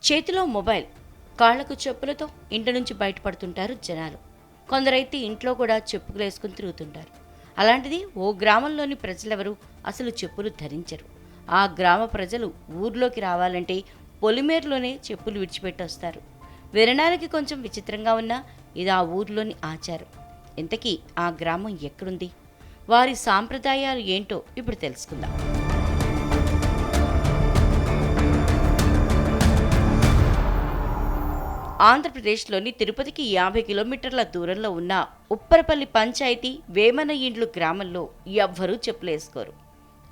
చేతిలో మొబైల్, కాళ్లకు చెప్పులతో ఇంటి నుంచి బయటపడుతుంటారు జనాలు. కొందరైతే ఇంట్లో కూడా చెప్పులు వేసుకుని తిరుగుతుంటారు. అలాంటిది ఓ గ్రామంలోని ప్రజలెవరూ అసలు చెప్పులు ధరించరు. ఆ గ్రామ ప్రజలు ఊర్లోకి రావాలంటే పొలిమేరలోనే చెప్పులు విడిచిపెట్టొస్తారు. వినడానికి కొంచెం విచిత్రంగా ఉన్నా ఇది ఆ ఊర్లోని ఆచారం. ఇంతకీ ఆ గ్రామం ఎక్కడుంది, వారి సాంప్రదాయాలు ఏంటో ఇప్పుడు తెలుసుకుందాం. ఆంధ్రప్రదేశ్లోని తిరుపతికి 50 కిలోమీటర్ల దూరంలో ఉన్న ఉప్పరపల్లి పంచాయతీ వేమన ఇండ్లు గ్రామంలో ఎవ్వరూ చెప్పులేసుకోరు.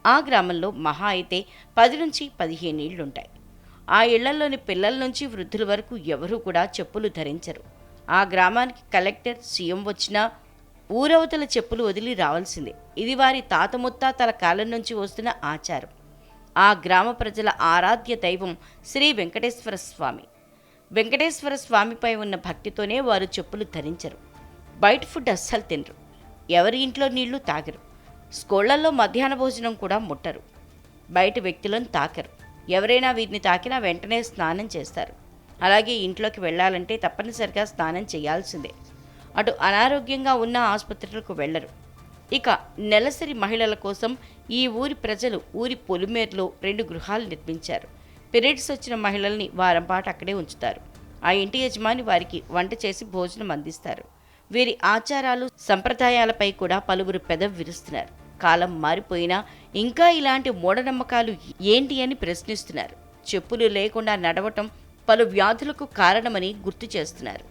ఆ గ్రామంలో మహా అయితే 10 నుంచి 15 ఇళ్లుంటాయి. ఆ ఇళ్లలోని పిల్లల నుంచి వృద్ధుల వరకు ఎవరూ కూడా చెప్పులు ధరించరు. ఆ గ్రామానికి కలెక్టర్, సీఎం వచ్చినా ఊరవతల చెప్పులు వదిలి రావాల్సిందే. ఇది వారి తాత ముత్తాతల కాలం నుంచి వస్తున్న ఆచారం. ఆ గ్రామ ప్రజల ఆరాధ్య దైవం శ్రీ వెంకటేశ్వర స్వామి. వెంకటేశ్వర స్వామిపై ఉన్న భక్తితోనే వారు చెప్పులు ధరించరు. బయట ఫుడ్ అస్సలు తినరు. ఎవరి ఇంట్లో నీళ్లు తాగరు. స్కూళ్లలో మధ్యాహ్న భోజనం కూడా ముట్టరు. బయట వ్యక్తులను తాకరు. ఎవరైనా వీరిని తాకినా వెంటనే స్నానం చేస్తారు. అలాగే ఇంట్లోకి వెళ్ళాలంటే తప్పనిసరిగా స్నానం చేయాల్సిందే. అటు అనారోగ్యంగా ఉన్న ఆసుపత్రులకు వెళ్లరు. ఇక నెలసరి మహిళల కోసం ఈ ఊరి ప్రజలు ఊరి పొలిమేరలో 2 గృహాలు నిర్మించారు. పీరియడ్స్ వచ్చిన మహిళల్ని వారం పాటు అక్కడే ఉంచుతారు. ఆ ఇంటి యజమాని వారికి వంట చేసి భోజనం అందిస్తారు. వీరి ఆచారాలు, సంప్రదాయాలపై కూడా పలువురు పెదవి విరుస్తున్నారు. కాలం మారిపోయినా ఇంకా ఇలాంటి మూఢనమ్మకాలు ఏంటి అని ప్రశ్నిస్తున్నారు. చెప్పులు లేకుండా నడవటం పలు వ్యాధులకు కారణమని గుర్తు చేస్తున్నారు.